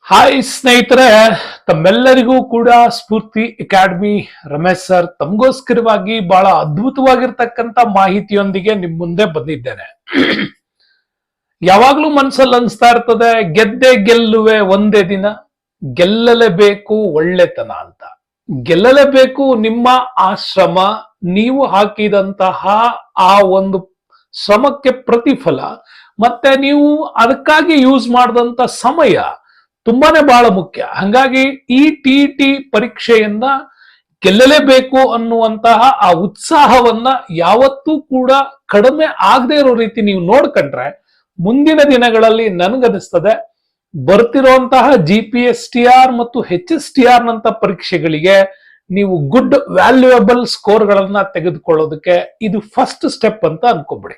Hi ಸ್ನೇಹಿತರೆ, ತಮ್ಮೆಲ್ಲರಿಗೂ ಕೂಡ ಸ್ಫೂರ್ತಿ ಅಕಾಡೆಮಿ ರಮೇಶ್ ಸರ್ ತಮಗೋಸ್ಕರವಾಗಿ ಬಹಳ ಅದ್ಭುತವಾಗಿರ್ತಕ್ಕಂಥ ಮಾಹಿತಿಯೊಂದಿಗೆ ನಿಮ್ ಮುಂದೆ ಬಂದಿದ್ದೇನೆ. ಯಾವಾಗ್ಲೂ ಮನ್ಸಲ್ಲಿ ಅನ್ಸ್ತಾ ಇರ್ತದೆ, ಗೆದ್ದೆ ಗೆಲ್ಲುವೆ ಒಂದೇ ದಿನ, ಗೆಲ್ಲಲೇಬೇಕು ಒಳ್ಳೆತನ ಅಂತ. ಗೆಲ್ಲಲೇಬೇಕು ನಿಮ್ಮ ಆ ಶ್ರಮ, ನೀವು ಹಾಕಿದಂತಹ ಆ ಒಂದು ಶ್ರಮಕ್ಕೆ ಪ್ರತಿಫಲ, ಮತ್ತೆ ನೀವು ಅದಕ್ಕಾಗಿ ಯೂಸ್ ಮಾಡಿದಂತ ಸಮಯ ತುಂಬಾನೇ ಬಹಳ ಮುಖ್ಯ. ಹಂಗಾಗಿ ಈ ಟಿ ಪರೀಕ್ಷೆಯನ್ನ ಗೆಲ್ಲಲೇಬೇಕು ಅನ್ನುವಂತಹ ಆ ಉತ್ಸಾಹವನ್ನ ಯಾವತ್ತೂ ಕೂಡ ಕಡಿಮೆ ಆಗದೆ ಇರೋ ರೀತಿ ನೀವು ನೋಡ್ಕೊಂಡ್ರೆ ಮುಂದಿನ ದಿನಗಳಲ್ಲಿ ನನ್ಗನಿಸ್ತದೆ ಬರ್ತಿರುವಂತಹ GPSTR ಮತ್ತು HSTR ನಂತ ಪರೀಕ್ಷೆಗಳಿಗೆ ನೀವು ಗುಡ್ ವ್ಯಾಲ್ಯೂಯಬಲ್ ಸ್ಕೋರ್ಗಳನ್ನ ತೆಗೆದುಕೊಳ್ಳೋದಕ್ಕೆ ಇದು ಫಸ್ಟ್ ಸ್ಟೆಪ್ ಅಂತ ಅನ್ಕೊಂಬಿಡಿ.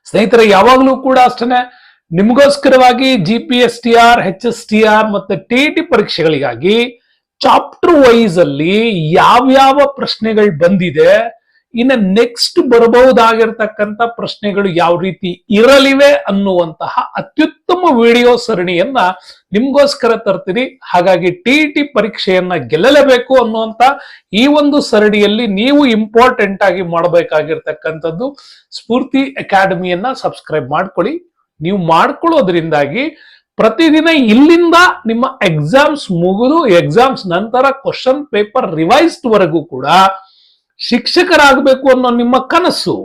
ಸ್ನೇಹಿತರೆ, ಯಾವಾಗಲೂ ಕೂಡ ಅಷ್ಟೇ ನಿಮಗೋಸ್ಕರವಾಗಿ GPSTR, HSTR ಮತ್ತೆ TT ಪರೀಕ್ಷೆಗಳಿಗಾಗಿ ಚಾಪ್ಟರ್ ವೈಸ್ ಅಲ್ಲಿ ಯಾವ್ಯಾವ ಪ್ರಶ್ನೆಗಳು ಬಂದಿದೆ, ಇನ್ನು ನೆಕ್ಸ್ಟ್ ಬರಬಹುದಾಗಿರ್ತಕ್ಕಂಥ ಪ್ರಶ್ನೆಗಳು ಯಾವ ರೀತಿ ಇರಲಿವೆ ಅನ್ನುವಂತಹ ಅತ್ಯುತ್ತಮ ವಿಡಿಯೋ ಸರಣಿಯನ್ನ ನಿಮ್ಗೋಸ್ಕರ ತರ್ತೀರಿ. ಹಾಗಾಗಿ TT ಪರೀಕ್ಷೆಯನ್ನ ಗೆಲ್ಲಲೇಬೇಕು ಅನ್ನುವಂತ ಈ ಒಂದು ಸರಣಿಯಲ್ಲಿ ನೀವು ಇಂಪಾರ್ಟೆಂಟ್ ಆಗಿ ಮಾಡಬೇಕಾಗಿರ್ತಕ್ಕಂಥದ್ದು ಸ್ಫೂರ್ತಿ ಅಕಾಡೆಮಿಯನ್ನ ಸಬ್ಸ್ಕ್ರೈಬ್ ಮಾಡ್ಕೊಳ್ಳಿ. ನೀವು ಮಾಡ್ಕೊಳ್ಳೋದ್ರಿಂದಾಗಿ ಪ್ರತಿದಿನ ಇಲ್ಲಿಂದ ನಿಮ್ಮ ಎಕ್ಸಾಮ್ಸ್ ಮುಗಿದು ಎಕ್ಸಾಮ್ಸ್ ನಂತರ ಕ್ವಶನ್ ಪೇಪರ್ ರಿವೈಸ್ಡ್ ವರೆಗೂ ಕೂಡ ಶಿಕ್ಷಕರಾಗಬೇಕು ಅನ್ನೋ ನಿಮ್ಮ ಕನಸು,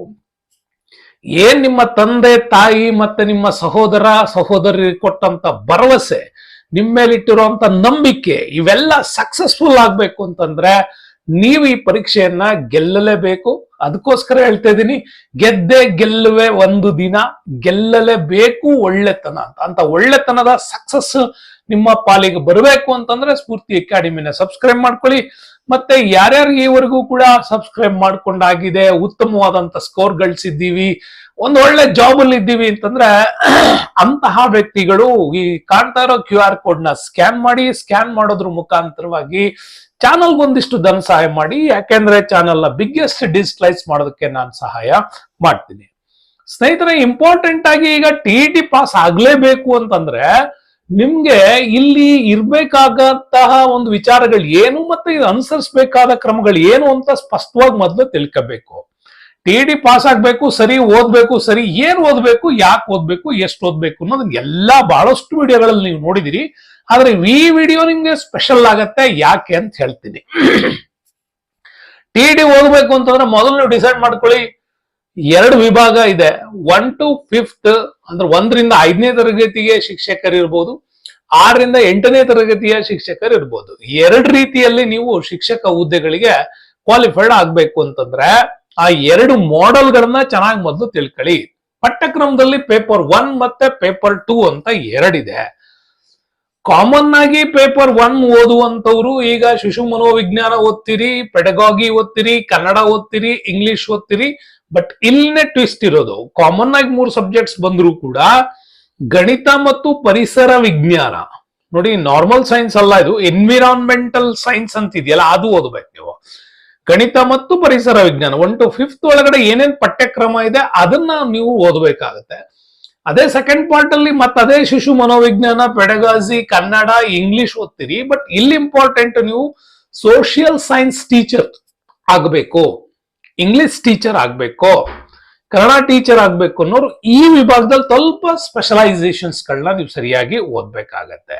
ಏನ್ ನಿಮ್ಮ ತಂದೆ ತಾಯಿ ಮತ್ತೆ ನಿಮ್ಮ ಸಹೋದರ ಸಹೋದರಿ ಕೊಟ್ಟಂತ ಭರವಸೆ, ನಿಮ್ಮ ಮೇಲಿಟ್ಟಿರುವಂತ ನಂಬಿಕೆ, ಇವೆಲ್ಲ ಸಕ್ಸಸ್ಫುಲ್ ಆಗ್ಬೇಕು ಅಂತಂದ್ರೆ ನೀವು ಈ ಪರೀಕ್ಷೆಯನ್ನ ಗೆಲ್ಲಲೇಬೇಕು. ಅದಕ್ಕೋಸ್ಕರ ಹೇಳ್ತಾ ಇದ್ದೀನಿ, ಗೆದ್ದೆ ಗೆಲ್ಲುವೆ ಒಂದು ದಿನ, ಗೆಲ್ಲಲೇಬೇಕು ಒಳ್ಳೆತನ ಅಂತ ಒಳ್ಳೆತನದ ಸಕ್ಸಸ್ ನಿಮ್ಮ ಪಾಲಿಗೆ ಬರಬೇಕು ಅಂತಂದ್ರೆ ಸ್ಫೂರ್ತಿ ಅಕಾಡೆಮಿನ ಸಬ್ಸ್ಕ್ರೈಬ್ ಮಾಡ್ಕೊಳ್ಳಿ. ಮತ್ತೆ ಯಾರ್ಯಾರು ಈವರೆಗೂ ಕೂಡ ಸಬ್ಸ್ಕ್ರೈಬ್ ಮಾಡ್ಕೊಂಡಾಗಿದೆ, ಉತ್ತಮವಾದಂತ ಸ್ಕೋರ್ ಗಳಿಸಿದ್ದೀವಿ, ಒಂದು ಒಳ್ಳೆ ಜಾಬ್ ಅಲ್ಲಿ ಇದ್ದೀವಿ ಅಂತಂದ್ರೆ ಅಂತಹ ವ್ಯಕ್ತಿಗಳು ಈ ಕಾಣ್ತಾ ಇರೋ QR ಕೋಡ್ ನ ಸ್ಕ್ಯಾನ್ ಮಾಡಿ, ಸ್ಕ್ಯಾನ್ ಮಾಡೋದ್ರ ಮುಖಾಂತರವಾಗಿ ಚಾನಲ್ ಒಂದಿಷ್ಟು ಧನ ಸಹಾಯ ಮಾಡಿ. ಯಾಕೆಂದ್ರೆ ಚಾನಲ್ ನ ಬಿಗ್ಗೆಸ್ಟ್ ಡಿಜಿಟಲೈಸ್ ಮಾಡೋದಕ್ಕೆ ನಾನು ಸಹಾಯ ಮಾಡ್ತೀನಿ. ಸ್ನೇಹಿತರೆ, ಇಂಪಾರ್ಟೆಂಟ್ ಆಗಿ ಈಗ TT ಪಾಸ್ ಆಗ್ಲೇಬೇಕು ಅಂತಂದ್ರೆ ನಿಮ್ಗೆ ಇಲ್ಲಿ ಇರ್ಬೇಕಾದಂತಹ ಒಂದು ವಿಚಾರಗಳು ಏನು ಮತ್ತೆ ಇದು ಅನುಸರಿಸಬೇಕಾದ ಕ್ರಮಗಳು ಏನು ಅಂತ ಸ್ಪಷ್ಟವಾಗಿ ಮೊದಲು ತಿಳ್ಕೋಬೇಕು. TT ಪಾಸ್ ಆಗ್ಬೇಕು, ಸರಿ ಓದ್ಬೇಕು, ಸರಿ ಏನ್ ಓದ್ಬೇಕು, ಯಾಕೆ ಓದ್ಬೇಕು, ಎಷ್ಟು ಓದ್ಬೇಕು ಅನ್ನೋದನ್ನ ಎಲ್ಲಾ ಬಹಳಷ್ಟು ವಿಡಿಯೋಗಳಲ್ಲಿ ನೀವು ನೋಡಿದಿರಿ. ಆದ್ರೆ ಈ ವಿಡಿಯೋ ನಿಮ್ಗೆ ಸ್ಪೆಷಲ್ ಆಗತ್ತೆ. ಯಾಕೆ ಅಂತ ಹೇಳ್ತೀನಿ. TT ಓದ್ಬೇಕು ಅಂತಂದ್ರೆ ಮೊದಲು ನೀವು ಡಿಸೈಡ್ ಮಾಡ್ಕೊಳ್ಳಿ, 2 ವಿಭಾಗ ಇದೆ. 1 to 5th ಅಂದ್ರೆ 1ರಿಂದ 5ನೇ ತರಗತಿಗೆ ಶಿಕ್ಷಕರು ಇರ್ಬೋದು, 6ರಿಂದ 8ನೇ ತರಗತಿಯ ಶಿಕ್ಷಕರು ಇರ್ಬೋದು. 2 ರೀತಿಯಲ್ಲಿ ನೀವು ಶಿಕ್ಷಕ ಹುದ್ದೆಗಳಿಗೆ ಕ್ವಾಲಿಫೈಡ್ ಆಗ್ಬೇಕು ಅಂತಂದ್ರೆ ಆ 2 ಮಾಡೆಲ್ಗಳನ್ನ ಚೆನ್ನಾಗಿ ಮೊದಲು ತಿಳ್ಕೊಳ್ಳಿ. ಪಠ್ಯಕ್ರಮದಲ್ಲಿ ಪೇಪರ್ 1 ಮತ್ತೆ ಪೇಪರ್ 2 ಅಂತ 2 ಇದೆ. ಕಾಮನ್ ಆಗಿ ಪೇಪರ್ 1 ಓದುವಂತವ್ರು ಈಗ ಶಿಶು ಮನೋವಿಜ್ಞಾನ ಓದ್ತೀರಿ, ಪೆಡಗಾಗಿ ಓದ್ತೀರಿ, ಕನ್ನಡ ಓದ್ತೀರಿ, ಇಂಗ್ಲಿಷ್ ಓದ್ತೀರಿ. ಬಟ್ ಇಲ್ಲೇ ಟ್ವಿಸ್ಟ್ ಇರೋದು, ಕಾಮನ್ ಆಗಿ 3 ಸಬ್ಜೆಕ್ಟ್ಸ್ ಬಂದ್ರು ಕೂಡ ಗಣಿತ ಮತ್ತು ಪರಿಸರ ವಿಜ್ಞಾನ ನೋಡಿ, ನಾರ್ಮಲ್ ಸೈನ್ಸ್ ಅಲ್ಲ, ಇದು ಎನ್ವಿರಾನ್ಮೆಂಟಲ್ ಸೈನ್ಸ್ ಅಂತ ಇದೆಯಲ್ಲ, ಅದು ಓದ್ಬೇಕು ನೀವು. ಗಣಿತ ಮತ್ತು ಪರಿಸರ ವಿಜ್ಞಾನ 1 to 5th ಒಳಗಡೆ ಏನೇನ್ ಪಠ್ಯಕ್ರಮ ಇದೆ ಅದನ್ನ ನೀವು ಓದಬೇಕಾಗತ್ತೆ. ಅದೇ ಸೆಕೆಂಡ್ ಪಾರ್ಟ್ ಅಲ್ಲಿ ಮತ್ತೆ ಅದೇ ಶಿಶು ಮನೋವಿಜ್ಞಾನ, ಪೆಡಗಾಜಿ, ಕನ್ನಡ, ಇಂಗ್ಲಿಷ್ ಓದ್ತೀರಿ. ಬಟ್ ಇಲ್ಲಿ ಇಂಪಾರ್ಟೆಂಟ್, ನೀವು ಸೋಷಿಯಲ್ ಸೈನ್ಸ್ ಟೀಚರ್ ಆಗ್ಬೇಕು, ಇಂಗ್ಲಿಷ್ ಟೀಚರ್ ಆಗ್ಬೇಕು, ಕನ್ನಡ ಟೀಚರ್ ಆಗ್ಬೇಕು ಅನ್ನೋರು ಈ ವಿಭಾಗದಲ್ಲಿ ಸ್ವಲ್ಪ ಸ್ಪೆಷಲೈಸೇಷನ್ಸ್ ಗಳನ್ನ ನೀವು ಸರಿಯಾಗಿ ಓದ್ಬೇಕಾಗತ್ತೆ.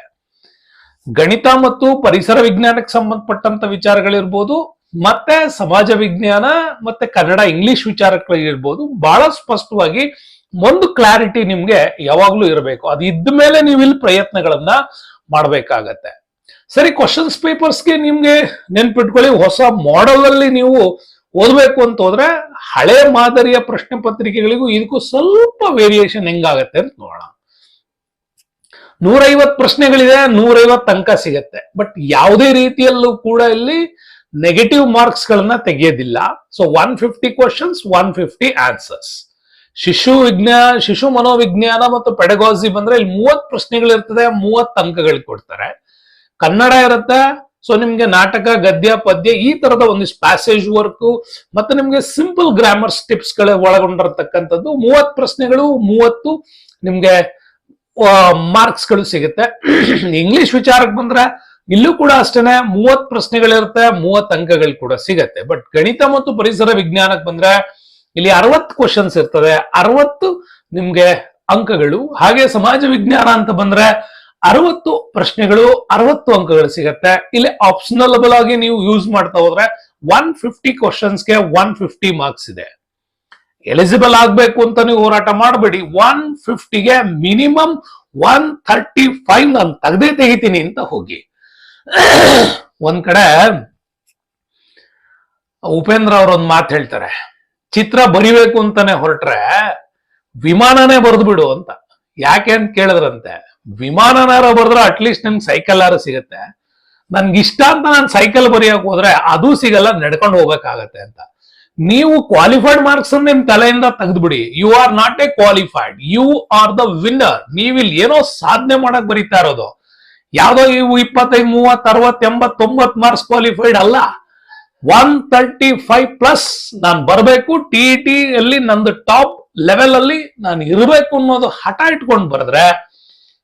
ಗಣಿತ ಮತ್ತು ಪರಿಸರ ವಿಜ್ಞಾನಕ್ಕೆ ಸಂಬಂಧಪಟ್ಟಂತ ವಿಚಾರಗಳಿರ್ಬೋದು, ಮತ್ತೆ ಸಮಾಜ ವಿಜ್ಞಾನ ಮತ್ತೆ ಕನ್ನಡ ಇಂಗ್ಲಿಷ್ ವಿಚಾರಗಳಿರ್ಬೋದು, ಬಹಳ ಸ್ಪಷ್ಟವಾಗಿ ಒಂದು ಕ್ಲಾರಿಟಿ ನಿಮ್ಗೆ ಯಾವಾಗ್ಲೂ ಇರಬೇಕು. ಅದು ಇದ್ದ ಮೇಲೆ ನೀವು ಇಲ್ಲಿ ಪ್ರಯತ್ನಗಳನ್ನ ಮಾಡ್ಬೇಕಾಗತ್ತೆ. ಸರಿ, ಕ್ವಶನ್ಸ್ ಪೇಪರ್ಸ್ಗೆ ನಿಮ್ಗೆ ನೆನ್ಪಿಟ್ಕೊಳ್ಳಿ, ಹೊಸ ಮಾಡೆಲ್ ಅಲ್ಲಿ ನೀವು ಓದ್ಬೇಕು ಅಂತ ಹೋದ್ರೆ ಹಳೆ ಮಾದರಿಯ ಪ್ರಶ್ನೆ ಪತ್ರಿಕೆಗಳಿಗೂ ಇದಕ್ಕೂ ಸ್ವಲ್ಪ ವೇರಿಯೇಷನ್ ಹೆಂಗಾಗತ್ತೆ ಅಂತ ನೋಡೋಣ. 150 ಪ್ರಶ್ನೆಗಳಿದೆ, 150 ಅಂಕ ಸಿಗತ್ತೆ. ಬಟ್ ಯಾವುದೇ ರೀತಿಯಲ್ಲೂ ಕೂಡ ಇಲ್ಲಿ ನೆಗೆಟಿವ್ ಮಾರ್ಕ್ಸ್ ಗಳನ್ನ ತೆಗೆಯೋದಿಲ್ಲ. So 150 questions, 150 answers. ಶಿಶು ಮನೋವಿಜ್ಞಾನ ಮತ್ತು ಪೆಡಗಾಜಿ ಬಂದ್ರೆ ಇಲ್ಲಿ 30 ಪ್ರಶ್ನೆಗಳಿರ್ತದೆ, 30 ಅಂಕಗಳು ಕೊಡ್ತಾರೆ. ಕನ್ನಡ ಇರುತ್ತೆ, ಸೊ ನಿಮ್ಗೆ ನಾಟಕ, ಗದ್ಯ, ಪದ್ಯ ಈ ತರದ ಒಂದಿಷ್ಟು ಪ್ಯಾಸೇಜ್ ವರ್ಕ್ ಮತ್ತೆ ನಿಮ್ಗೆ ಸಿಂಪಲ್ ಗ್ರಾಮರ್ ಟಿಪ್ಸ್ ಗಳ ಒಳಗೊಂಡಿರತಕ್ಕಂಥದ್ದು 30 ಪ್ರಶ್ನೆಗಳು, 30 ನಿಮ್ಗೆ ಮಾರ್ಕ್ಸ್ಗಳು ಸಿಗುತ್ತೆ. ಇಂಗ್ಲಿಷ್ ವಿಚಾರಕ್ಕೆ ಬಂದ್ರೆ ಇಲ್ಲೂ ಕೂಡ ಅಷ್ಟೇನೆ 30 ಪ್ರಶ್ನೆಗಳಿರುತ್ತೆ, 30 ಅಂಕಗಳು ಕೂಡ ಸಿಗತ್ತೆ. ಬಟ್ ಗಣಿತ ಮತ್ತು ಪರಿಸರ ವಿಜ್ಞಾನಕ್ಕೆ ಬಂದ್ರೆ ಇಲ್ಲಿ 60 ಕ್ವಶನ್ಸ್ ಇರ್ತದೆ, 60 ನಿಮ್ಗೆ ಅಂಕಗಳು. ಹಾಗೆ ಸಮಾಜ ವಿಜ್ಞಾನ ಅಂತ ಬಂದ್ರೆ 60 ಪ್ರಶ್ನೆಗಳು, 60 ಅಂಕಗಳು ಸಿಗತ್ತೆ. ಇಲ್ಲಿ ಆಪ್ಷನಲ್ ಆಗಿ ನೀವು ಯೂಸ್ ಮಾಡ್ತಾ ಹೋದ್ರೆ 150 ಕ್ವಶನ್ಸ್ಗೆ 150 ಮಾರ್ಕ್ಸ್ ಇದೆ. ಎಲಿಜಿಬಲ್ ಆಗ್ಬೇಕು ಅಂತ ನೀವು ಹೋರಾಟ ಮಾಡಬೇಡಿ. 150ಗೆ ಮಿನಿಮಮ್ 135 ನಾನು ತೆಗೆದೇ ತೆಗಿತೀನಿ ಅಂತ ಹೋಗಿ. ಒಂದ್ ಕಡೆ ಉಪೇಂದ್ರ ಅವರೊಂದು ಮಾತು ಹೇಳ್ತಾರೆ, ಚಿತ್ರ ಬರಿಬೇಕು ಅಂತಾನೆ ಹೊರಟ್ರೆ ವಿಮಾನನೇ ಬರೆದು ಬಿಡು ಅಂತ. ಯಾಕೆ ಅಂತ ಕೇಳಿದ್ರಂತೆ, ವಿಮಾನನಾರ ಬರೆದ್ರೆ ಅಟ್ಲೀಸ್ಟ್ ನಿಮ್ಗೆ ಸೈಕಲ್ ಆರ ಸಿಗತ್ತೆ, ನನ್ಗಿಷ್ಟ ಅಂತ ನಾನು ಸೈಕಲ್ ಬರೆಯಕ್ ಹೋದ್ರೆ ಅದು ಸಿಗಲ್ಲ, ನಡ್ಕೊಂಡು ಹೋಗ್ಬೇಕಾಗತ್ತೆ ಅಂತ. ನೀವು ಕ್ವಾಲಿಫೈಡ್ ಮಾರ್ಕ್ಸ್ ನಿಮ್ ತಲೆಯಿಂದ ತೆಗೆದ್ಬಿಡಿ. You are not a qualified, you are the winner. ನೀವಿಲ್ಲಿ ಏನೋ ಸಾಧನೆ ಮಾಡಕ್ ಬರೀತಾ ಇರೋದು. ಯಾವ್ದೋ ಇವು 25, 30, 60, 80, 90 ಮಾರ್ಕ್ಸ್ ಕ್ವಾಲಿಫೈಡ್ ಅಲ್ಲ. 135 ಪ್ಲಸ್ ನಾನು ಬರಬೇಕು, ಟಿ ಅಲ್ಲಿ ನಂದು ಟಾಪ್ ಲೆವೆಲ್ ಅಲ್ಲಿ ನಾನು ಇರಬೇಕು ಅನ್ನೋದು ಹಠ ಇಟ್ಕೊಂಡು ಬರೆದ್ರೆ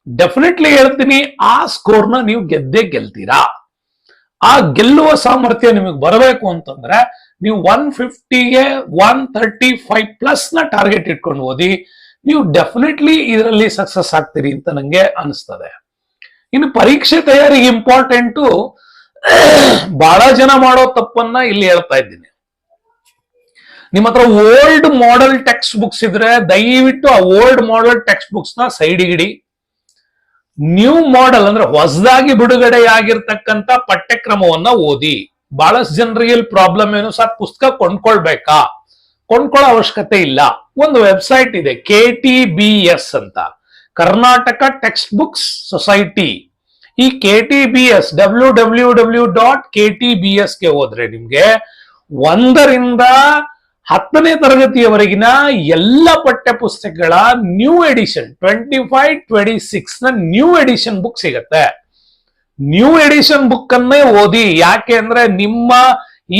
ಡೆಫಿನೆಟ್ಲಿ ಹೇಳ್ತೀನಿ ಆ ಸ್ಕೋರ್ನ ನೀವು ಗೆದ್ದೇ ಗೆಲ್ತೀರಾ. ಆ ಗೆಲ್ಲುವ ಸಾಮರ್ಥ್ಯ ನಿಮಗೆ ಬರಬೇಕು ಅಂತಂದ್ರೆ ನೀವು 150ಗೆ 135 ಪ್ಲಸ್ ನ ಟಾರ್ಗೆಟ್ ಇಟ್ಕೊಂಡು ಓದಿ, ನೀವು ಡೆಫಿನೆಟ್ಲಿ ಇದರಲ್ಲಿ ಸಕ್ಸಸ್ ಆಗ್ತೀರಿ ಅಂತ ನಂಗೆ ಅನಿಸ್ತದೆ. ಇನ್ನು ಪರೀಕ್ಷೆ ತಯಾರಿಗೆ ಇಂಪಾರ್ಟೆಂಟು, ಬಹಳ ಜನ ಮಾಡೋ ತಪ್ಪನ್ನ ಇಲ್ಲಿ ಹೇಳ್ತಾ ಇದ್ದೀನಿ. ನಿಮ್ಮ ಹತ್ರ ಓಲ್ಡ್ ಮಾಡೆಲ್ ಟೆಕ್ಸ್ಟ್ ಬುಕ್ಸ್ ಇದ್ರೆ ದಯವಿಟ್ಟು ಆ ಓಲ್ಡ್ ಮಾಡೆಲ್ ಟೆಕ್ಸ್ಟ್ ಬುಕ್ಸ್ ನ ಸೈಡ್ಗಿಡಿ. ನ್ಯೂ ಮಾಡೆಲ್ ಅಂದ್ರೆ ಹೊಸದಾಗಿ ಬಿಡುಗಡೆಯಾಗಿರ್ತಕ್ಕಂಥ ಪಠ್ಯಕ್ರಮವನ್ನ ಓದಿ. ಬಹಳಷ್ಟು ಜನರಿಗೆ ಪ್ರಾಬ್ಲಮ್ ಏನು, ಸರ್ ಪುಸ್ತಕ ಕೊಂಡ್ಕೊಳ್ಬೇಕಾ? ಕೊಂಡ್ಕೊಳ್ಳೋ ಅವಶ್ಯಕತೆ ಇಲ್ಲ. ಒಂದು ವೆಬ್ಸೈಟ್ ಇದೆ KTBS ಅಂತ, ಕರ್ನಾಟಕ ಟೆಕ್ಸ್ಟ್ ಬುಕ್ಸ್ ಸೊಸೈಟಿ. ಈ KTBS www.ktbs ಗೆ ಹೋದ್ರೆ ನಿಮ್ಗೆ 1ರಿಂದ 10ನೇ ತರಗತಿಯವರೆಗಿನ ಎಲ್ಲ ಪಠ್ಯ ಪುಸ್ತಕಗಳ ನ್ಯೂ ಎಡಿಷನ್ 25-26 ನ ನ್ಯೂ ಎಡಿಷನ್ ಬುಕ್ ಸಿಗತ್ತೆ. ನ್ಯೂ ಎಡಿಷನ್ ಬುಕ್ ಅನ್ನೇ ಓದಿ. ಯಾಕೆ ಅಂದ್ರೆ ನಿಮ್ಮ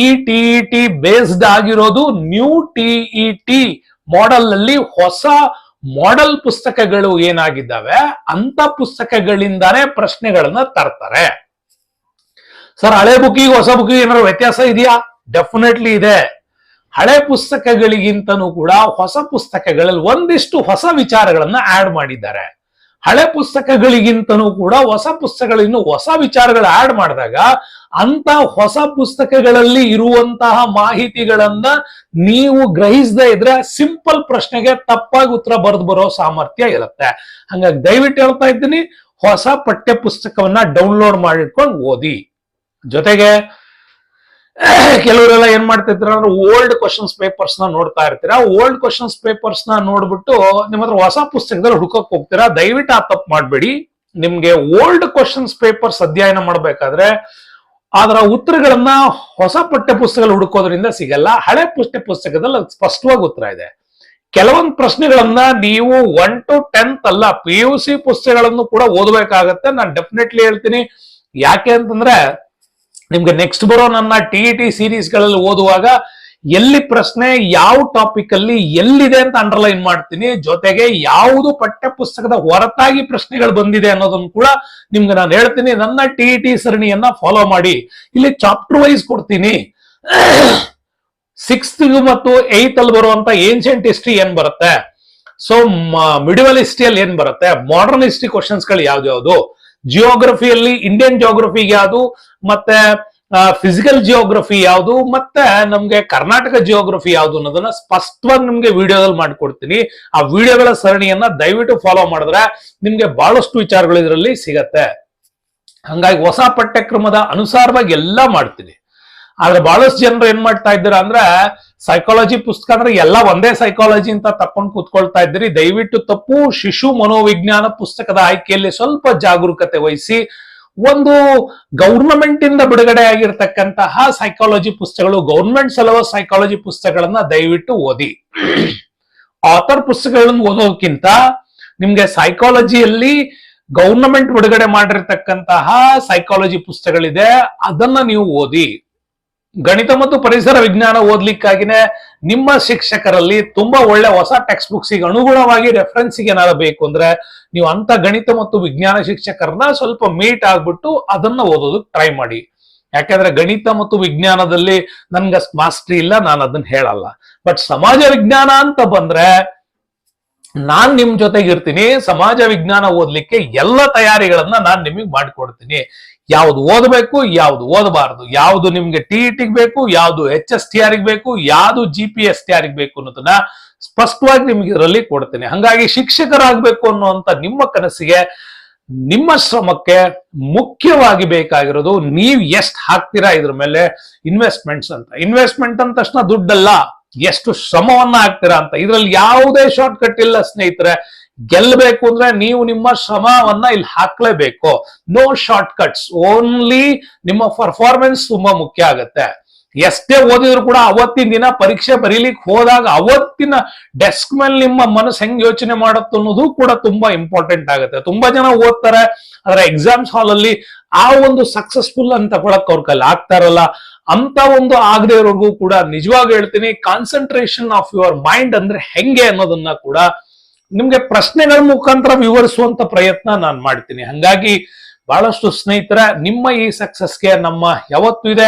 ಈ TET ಬೇಸ್ಡ್ ಆಗಿರೋದು ನ್ಯೂ TET ಮಾಡೆಲ್ ಅಲ್ಲಿ ಹೊಸ ಮಾಡೆಲ್ ಪುಸ್ತಕಗಳು ಏನಾಗಿದ್ದಾವೆ ಅಂತ ಪುಸ್ತಕಗಳಿಂದಾನೇ ಪ್ರಶ್ನೆಗಳನ್ನ ತರ್ತಾರೆ. ಸರ್ ಹಳೆ ಬುಕ್ಕಿಗೆ ಹೊಸ ಬುಕ್ಕಿಗೆ ಏನಾದ್ರು ವ್ಯತ್ಯಾಸ ಇದೆಯಾ? ಡೆಫಿನೆಟ್ಲಿ ಇದೆ. ಹಳೆ ಪುಸ್ತಕಗಳಿಗಿಂತನೂ ಕೂಡ ಹೊಸ ಪುಸ್ತಕಗಳಲ್ಲಿ ಒಂದಿಷ್ಟು ಹೊಸ ವಿಚಾರಗಳನ್ನ ಆಡ್ ಮಾಡಿದ್ದಾರೆ. ಹಳೆ ಪುಸ್ತಕಗಳಿಗಿಂತನೂ ಕೂಡ ಹೊಸ ಪುಸ್ತಕಗಳಿನ್ನು ಹೊಸ ವಿಚಾರಗಳು ಆಡ್ ಮಾಡಿದಾಗ ಅಂತ ಹೊಸ ಪುಸ್ತಕಗಳಲ್ಲಿ ಇರುವಂತಹ ಮಾಹಿತಿಗಳನ್ನ ನೀವು ಗ್ರಹಿಸದೇ ಇದ್ರೆ ಸಿಂಪಲ್ ಪ್ರಶ್ನೆಗೆ ತಪ್ಪಾಗಿ ಉತ್ತರ ಬರೆದು ಬರೋ ಸಾಮರ್ಥ್ಯ ಇರುತ್ತೆ. ಹಂಗಾಗಿ ದಯವಿಟ್ಟು ಹೇಳ್ತಾ ಇದ್ದೀನಿ, ಹೊಸ ಪಠ್ಯ ಪುಸ್ತಕವನ್ನ ಡೌನ್ಲೋಡ್ ಮಾಡಿಟ್ಕೊಂಡು ಓದಿ. ಜೊತೆಗೆ ಕೆಲವರೆಲ್ಲ ಏನ್ ಮಾಡ್ತಿರ್ತೀರ ಅಂದ್ರೆ ಓಲ್ಡ್ ಕ್ವಶನ್ಸ್ ಪೇಪರ್ಸ್ ನ ನೋಡ್ತಾ ಇರ್ತೀರಾ. ಓಲ್ಡ್ ಕ್ವಶನ್ಸ್ ಪೇಪರ್ಸ್ ನ ನೋಡ್ಬಿಟ್ಟು ನಿಮ್ಮ ಹತ್ರ ಹೊಸ ಪುಸ್ತಕದಲ್ಲಿ ಹುಡುಕಕ್ ಹೋಗ್ತೀರಾ. ದಯವಿಟ್ಟು ಆ ತಪ್ಪು ಮಾಡ್ಬೇಡಿ. ನಿಮ್ಗೆ ಓಲ್ಡ್ ಕ್ವಶನ್ಸ್ ಪೇಪರ್ಸ್ ಅಧ್ಯಯನ ಮಾಡ್ಬೇಕಾದ್ರೆ ಅದರ ಉತ್ತರಗಳನ್ನ ಹೊಸ ಪಠ್ಯ ಪುಸ್ತಕ ಹುಡುಕೋದ್ರಿಂದ ಸಿಗಲ್ಲ. ಹಳೆ ಪಠ್ಯ ಪುಸ್ತಕದಲ್ಲಿ ಸ್ಪಷ್ಟವಾಗಿ ಉತ್ತರ ಇದೆ. ಕೆಲವೊಂದು ಪ್ರಶ್ನೆಗಳನ್ನ ನೀವು 1 to 10th ಅಲ್ಲ, PUC ಪುಸ್ತಕಗಳನ್ನು ಕೂಡ ಓದಬೇಕಾಗತ್ತೆ. ನಾನು ಡೆಫಿನೆಟ್ಲಿ ಹೇಳ್ತೀನಿ. ಯಾಕೆ ಅಂತಂದ್ರೆ ನಿಮ್ಗೆ ನೆಕ್ಸ್ಟ್ ಬರೋ ನನ್ನ TET ಸೀರೀಸ್ ಗಳಲ್ಲಿ ಓದುವಾಗ ಎಲ್ಲಿ ಪ್ರಶ್ನೆ ಯಾವ ಟಾಪಿಕ್ ಅಲ್ಲಿ ಎಲ್ಲಿದೆ ಅಂತ ಅಂಡರ್ಲೈನ್ ಮಾಡ್ತೀನಿ. ಜೊತೆಗೆ ಯಾವುದು ಪಠ್ಯ ಪುಸ್ತಕದ ಹೊರತಾಗಿ ಪ್ರಶ್ನೆಗಳು ಬಂದಿದೆ ಅನ್ನೋದನ್ನು ಕೂಡ ನಿಮ್ಗೆ ನಾನು ಹೇಳ್ತೀನಿ. ನನ್ನ TET ಸರಣಿಯನ್ನ ಫಾಲೋ ಮಾಡಿ. ಇಲ್ಲಿ ಚಾಪ್ಟರ್ ವೈಸ್ ಕೊಡ್ತೀನಿ. 6th ಮತ್ತು 8th ಅಲ್ಲಿ ಬರುವಂತ ಏನ್ಷಿಯಂಟ್ ಹಿಸ್ಟ್ರಿ ಏನ್ ಬರುತ್ತೆ, ಸೊ ಮಿಡಿವಲ್ ಹಿಸ್ಟ್ರಿಯಲ್ಲಿ ಏನ್ ಬರುತ್ತೆ, ಮಾಡರ್ನ್ ಹಿಸ್ಟ್ರಿ ಕ್ವಶನ್ಸ್ ಗಳು ಯಾವ್ದು, ಜಿಯೋಗ್ರಫಿಯಲ್ಲಿ ಇಂಡಿಯನ್ ಜಿಯೋಗ್ರಫಿಗೆ ಯಾವುದು, ಮತ್ತೆ ಫಿಸಿಕಲ್ ಜಿಯೋಗ್ರಫಿ ಯಾವುದು, ಮತ್ತೆ ನಮ್ಗೆ ಕರ್ನಾಟಕ ಜಿಯೋಗ್ರಫಿ ಯಾವುದು ಅನ್ನೋದನ್ನ ಸ್ಪಷ್ಟವಾಗಿ ನಿಮ್ಗೆ ವಿಡಿಯೋದಲ್ಲಿ ಮಾಡ್ಕೊಡ್ತೀನಿ. ಆ ವಿಡಿಯೋಗಳ ಸರಣಿಯನ್ನ ದಯವಿಟ್ಟು ಫಾಲೋ ಮಾಡಿದ್ರೆ ನಿಮ್ಗೆ ಬಹಳಷ್ಟು ವಿಚಾರಗಳು ಇದರಲ್ಲಿ ಸಿಗತ್ತೆ. ಹಂಗಾಗಿ ಹೊಸ ಪಠ್ಯಕ್ರಮದ ಅನುಸಾರವಾಗಿ ಎಲ್ಲ ಮಾಡ್ತೀನಿ. ಆದ್ರೆ ಬಹಳಷ್ಟು ಜನರು ಏನ್ ಮಾಡ್ತಾ ಇದ್ದೀರಾ ಅಂದ್ರೆ ಸೈಕಾಲಜಿ ಪುಸ್ತಕ ಅಂದ್ರೆ ಎಲ್ಲ ಒಂದೇ ಸೈಕಾಲಜಿ ಅಂತ ತಕೊಂಡು ಕೂತ್ಕೊಳ್ತಾ ಇದ್ದೀರಿ. ದಯವಿಟ್ಟು ತಪ್ಪು. ಶಿಶು ಮನೋವಿಜ್ಞಾನ ಪುಸ್ತಕದ ಆಯ್ಕೆಯಲ್ಲಿ ಸ್ವಲ್ಪ ಜಾಗರೂಕತೆ ವಹಿಸಿ ಒಂದು ಗೌರ್ನಮೆಂಟ್ ಇಂದ ಬಿಡುಗಡೆ ಆಗಿರ್ತಕ್ಕಂತಹ ಸೈಕಾಲಜಿ ಪುಸ್ತಕಗಳು, ಗೌರ್ಮೆಂಟ್ ಸಿಲೆಬಸ್ ಸೈಕಾಲಜಿ ಪುಸ್ತಕಗಳನ್ನ ದಯವಿಟ್ಟು ಓದಿ. ಆಥರ್ ಪುಸ್ತಕಗಳನ್ನು ಓದೋಕ್ಕಿಂತ ನಿಮ್ಗೆ ಸೈಕಾಲಜಿಯಲ್ಲಿ ಗೌರ್ನಮೆಂಟ್ ಬಿಡುಗಡೆ ಮಾಡಿರ್ತಕ್ಕಂತಹ ಸೈಕಾಲಜಿ ಪುಸ್ತಕಗಳಿದೆ, ಅದನ್ನ ನೀವು ಓದಿ. ಗಣಿತ ಮತ್ತು ಪರಿಸರ ವಿಜ್ಞಾನ ಓದ್ಲಿಕ್ಕಾಗಿನೇ ನಿಮ್ಮ ಶಿಕ್ಷಕರಲ್ಲಿ ತುಂಬಾ ಒಳ್ಳೆ ಹೊಸ ಟೆಕ್ಸ್ಟ್ ಬುಕ್ಸ್ ಗೆ ಅನುಗುಣವಾಗಿ ರೆಫರೆನ್ಸ್ ಏನಾದ್ರು ಬೇಕು ಅಂದ್ರೆ ನೀವು ಅಂತ ಗಣಿತ ಮತ್ತು ವಿಜ್ಞಾನ ಶಿಕ್ಷಕರನ್ನ ಸ್ವಲ್ಪ ಮೀಟ್ ಆಗ್ಬಿಟ್ಟು ಅದನ್ನ ಓದೋದಕ್ಕೆ ಟ್ರೈ ಮಾಡಿ. ಯಾಕಂದ್ರೆ ಗಣಿತ ಮತ್ತು ವಿಜ್ಞಾನದಲ್ಲಿ ನನ್ಗೆ ಮಾಸ್ಟ್ರಿ ಇಲ್ಲ, ನಾನು ಅದನ್ನ ಹೇಳಲ್ಲ. ಬಟ್ ಸಮಾಜ ವಿಜ್ಞಾನ ಅಂತ ಬಂದ್ರೆ ನಾನ್ ನಿಮ್ ಜೊತೆಗೆ ಇರ್ತೀನಿ. ಸಮಾಜ ವಿಜ್ಞಾನ ಓದ್ಲಿಕ್ಕೆ ಎಲ್ಲ ತಯಾರಿಗಳನ್ನ ನಾನ್ ನಿಮಗೆ ಮಾಡಿಕೊಡ್ತೀನಿ. ಯಾವ್ದು ಓದಬೇಕು, ಯಾವ್ದು ಓದಬಾರದು, ಯಾವ್ದು ನಿಮ್ಗೆ ಟಿಇಟಿಗೆ ಬೇಕು, ಯಾವ್ದು HSTR ಬೇಕು, ಯಾವ್ದು GPSTR ಬೇಕು ಅನ್ನೋದನ್ನ ಸ್ಪಷ್ಟವಾಗಿ ನಿಮ್ಗೆ ಇದರಲ್ಲಿ ಕೊಡ್ತೀನಿ. ಹಂಗಾಗಿ ಶಿಕ್ಷಕರಾಗಬೇಕು ಅನ್ನುವಂತ ನಿಮ್ಮ ಕನಸಿಗೆ, ನಿಮ್ಮ ಶ್ರಮಕ್ಕೆ ಮುಖ್ಯವಾಗಿ ಬೇಕಾಗಿರೋದು ನೀವ್ ಎಷ್ಟು ಹಾಕ್ತೀರಾ ಇದ್ರ ಮೇಲೆ ಇನ್ವೆಸ್ಟ್ಮೆಂಟ್ಸ್ ಅಂತ. ಇನ್ವೆಸ್ಟ್ಮೆಂಟ್ ಅಂದ ತಕ್ಷಣ ದುಡ್ಡಲ್ಲ, ಎಷ್ಟು ಶ್ರಮವನ್ನ ಹಾಕ್ತೀರಾ ಅಂತ. ಇದ್ರಲ್ಲಿ ಯಾವುದೇ ಶಾರ್ಟ್ ಕಟ್ ಇಲ್ಲ ಸ್ನೇಹಿತರೆ. ಗೆಲ್ಲಬೇಕು ಅಂದ್ರೆ ನೀವು ನಿಮ್ಮ ಶ್ರಮವನ್ನ ಇಲ್ಲಿ ಹಾಕ್ಲೇಬೇಕು. ನೋ ಶಾರ್ಟ್ ಕಟ್ಸ್, ಓನ್ಲಿ ನಿಮ್ಮ ಪರ್ಫಾರ್ಮೆನ್ಸ್ ತುಂಬಾ ಮುಖ್ಯ ಆಗತ್ತೆ. ಎಷ್ಟೇ ಓದಿದ್ರು ಕೂಡ ಅವತ್ತಿನ ದಿನ ಪರೀಕ್ಷೆ ಬರೀಲಿಕ್ಕೆ ಹೋದಾಗ ಅವತ್ತಿನ ಡೆಸ್ಕ್ ಮೇಲೆ ನಿಮ್ಮ ಮನಸ್ಸು ಹೆಂಗ್ ಯೋಚನೆ ಮಾಡುತ್ತೆ ಅನ್ನೋದು ಕೂಡ ತುಂಬಾ ಇಂಪಾರ್ಟೆಂಟ್ ಆಗುತ್ತೆ. ತುಂಬಾ ಜನ ಓದ್ತಾರೆ, ಆದ್ರೆ ಎಕ್ಸಾಮ್ಸ್ ಹಾಲ್ ಅಲ್ಲಿ ಆ ಒಂದು ಸಕ್ಸಸ್ಫುಲ್ ಅಂತ ತಗೊಳಕ್ ಅವ್ರ ಕೈಲಿ ಆಗ್ತಾ ಇರಲ್ಲ. ಅಂತ ಒಂದು ಆಗದೆ ಇರೋರ್ಗೂ ಕೂಡ ನಿಜವಾಗಿ ಹೇಳ್ತೀನಿ, ಕಾನ್ಸಂಟ್ರೇಷನ್ ಆಫ್ ಯುವರ್ ಮೈಂಡ್ ಅಂದ್ರೆ ಹೆಂಗೆ ಅನ್ನೋದನ್ನ ಕೂಡ ನಿಮ್ಗೆ ಪ್ರಶ್ನೆಗಳ ಮುಖಾಂತರ ವಿವರಿಸುವಂತ ಪ್ರಯತ್ನ ನಾನು ಮಾಡ್ತೀನಿ. ಹಂಗಾಗಿ ಬಹಳಷ್ಟು ಸ್ನೇಹಿತರ ನಿಮ್ಮ ಈ ಸಕ್ಸಸ್ಗೆ ನಮ್ಮ ಯಾವತ್ತೂ ಇದೆ.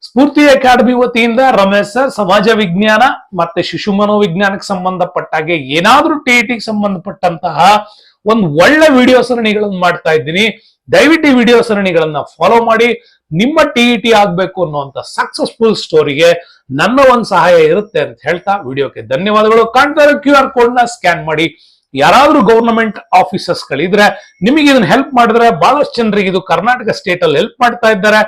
ಸ್ಫೂರ್ತಿ ಅಕಾಡೆಮಿ ವತಿಯಿಂದ ರಮೇಶ್ ಸರ್ ಸಮಾಜ ವಿಜ್ಞಾನ ಮತ್ತೆ ಶಿಶು ಮನೋವಿಜ್ಞಾನಕ್ಕೆ ಸಂಬಂಧಪಟ್ಟಾಗೆ ಏನಾದ್ರೂ ಟಿಇಟಿಗೆ ಸಂಬಂಧಪಟ್ಟಂತಹ ಒಂದು ಒಳ್ಳೆ ವಿಡಿಯೋ ಸರಣಿಗಳನ್ನು ಮಾಡ್ತಾ ಇದ್ದೀನಿ. ದಯವಿಟ್ಟು ಈ ವಿಡಿಯೋ ಸರಣಿಗಳನ್ನ ಫಾಲೋ ಮಾಡಿ. ನಿಮ್ಮ ಟಿಇಟಿ ಆಗ್ಬೇಕು ಅನ್ನುವಂತ ಸಕ್ಸಸ್ಫುಲ್ ಸ್ಟೋರಿಗೆ ನನ್ನ ಒಂದು ಸಹಾಯ ಇರುತ್ತೆ ಅಂತ ಹೇಳ್ತಾ ವಿಡಿಯೋಕ್ಕೆ ಧನ್ಯವಾದಗಳು. ಕಾಣ್ತಾ ಇರೋ QR ಕೋಡ್ ನ ಸ್ಕ್ಯಾನ್ ಮಾಡಿ. ಯಾರಾದ್ರೂ ಗವರ್ನಮೆಂಟ್ ಆಫೀಸರ್ಸ್ ಗಳಿದ್ರೆ ನಿಮಗೆ ಇದನ್ನ ಹೆಲ್ಪ್ ಮಾಡಿದ್ರೆ, ಬಹಳಷ್ಟು ಜನರಿಗೆ ಇದು ಕರ್ನಾಟಕ ಸ್ಟೇಟ್ ಅಲ್ಲಿ ಹೆಲ್ಪ್ ಮಾಡ್ತಾ ಇದ್ದಾರೆ,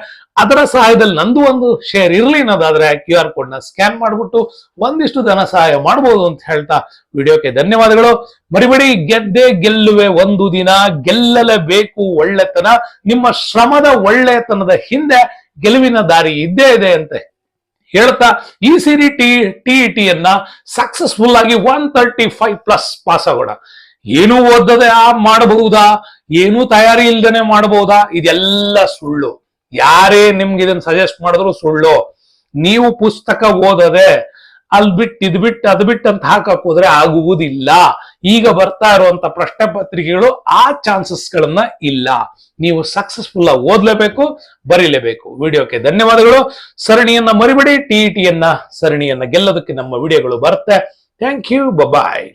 ಅದರ ಸಹಾಯದಲ್ಲಿ ನಂದು ಒಂದು ಶೇರ್ ಇರ್ಲಿ ಅನ್ನೋದಾದ್ರೆ QR ಕೋಡ್ ನ ಸ್ಕ್ಯಾನ್ ಮಾಡ್ಬಿಟ್ಟು ಒಂದಿಷ್ಟು ಧನ ಸಹಾಯ ಮಾಡಬಹುದು ಅಂತ ಹೇಳ್ತಾ ವಿಡಿಯೋಕ್ಕೆ ಧನ್ಯವಾದಗಳು. ಮರಿಬೇಡಿ, ಗೆದ್ದೆ ಗೆಲ್ಲುವೆ ಒಂದು ದಿನ, ಗೆಲ್ಲಲೇಬೇಕು ಒಳ್ಳೆತನ. ನಿಮ್ಮ ಶ್ರಮದ ಒಳ್ಳೆತನದ ಹಿಂದೆ ಗೆಲುವಿನ ದಾರಿ ಇದ್ದೇ ಇದೆ ಅಂತ ಹೇಳ್ತಾ ಈ ಸಿರಿ ಟಿಇಟಿಯನ್ನ ಸಕ್ಸಸ್ಫುಲ್ ಆಗಿ 135+ ಪಾಸ್ ಆಗೋಣ. ಏನೂ ಓದದೆ ಮಾಡಬಹುದಾ, ಏನೂ ತಯಾರಿ ಇಲ್ದೇನೆ ಮಾಡಬಹುದಾ? ಇದೆಲ್ಲ ಸುಳ್ಳು. ಯಾರೇ ನಿಮ್ಗೆ ಇದನ್ನ ಸಜೆಸ್ಟ್ ಮಾಡಿದ್ರು ಸುಳ್ಳು. ನೀವು ಪುಸ್ತಕ ಓದದೆ ಅಲ್ ಬಿಟ್ಟು ಇದ್ ಬಿಟ್ಟು ಅದ್ ಬಿಟ್ಟು ಅಂತ ಹಾಕಕ್ ಹೋದ್ರೆ ಆಗುವುದಿಲ್ಲ. ಈಗ ಬರ್ತಾ ಇರುವಂತ ಪ್ರಶ್ನೆ ಪತ್ರಿಕೆಗಳು ಆ ಚಾನ್ಸಸ್ ಗಳನ್ನ ಇಲ್ಲ. ನೀವು ಸಕ್ಸಸ್ಫುಲ್ ಆಗಿ ಓದ್ಲೇಬೇಕು, ಬರೀಲೇಬೇಕು. ವಿಡಿಯೋಕ್ಕೆ ಧನ್ಯವಾದಗಳು. ಸರಣಿಯನ್ನ ಮರಿಬೇಡಿ. ಟಿಇಟಿಯನ್ನ ಸರಣಿಯನ್ನ ಗೆಲ್ಲೋದಕ್ಕೆ ನಮ್ಮ ವಿಡಿಯೋಗಳು ಬರುತ್ತೆ. Thank you, bye.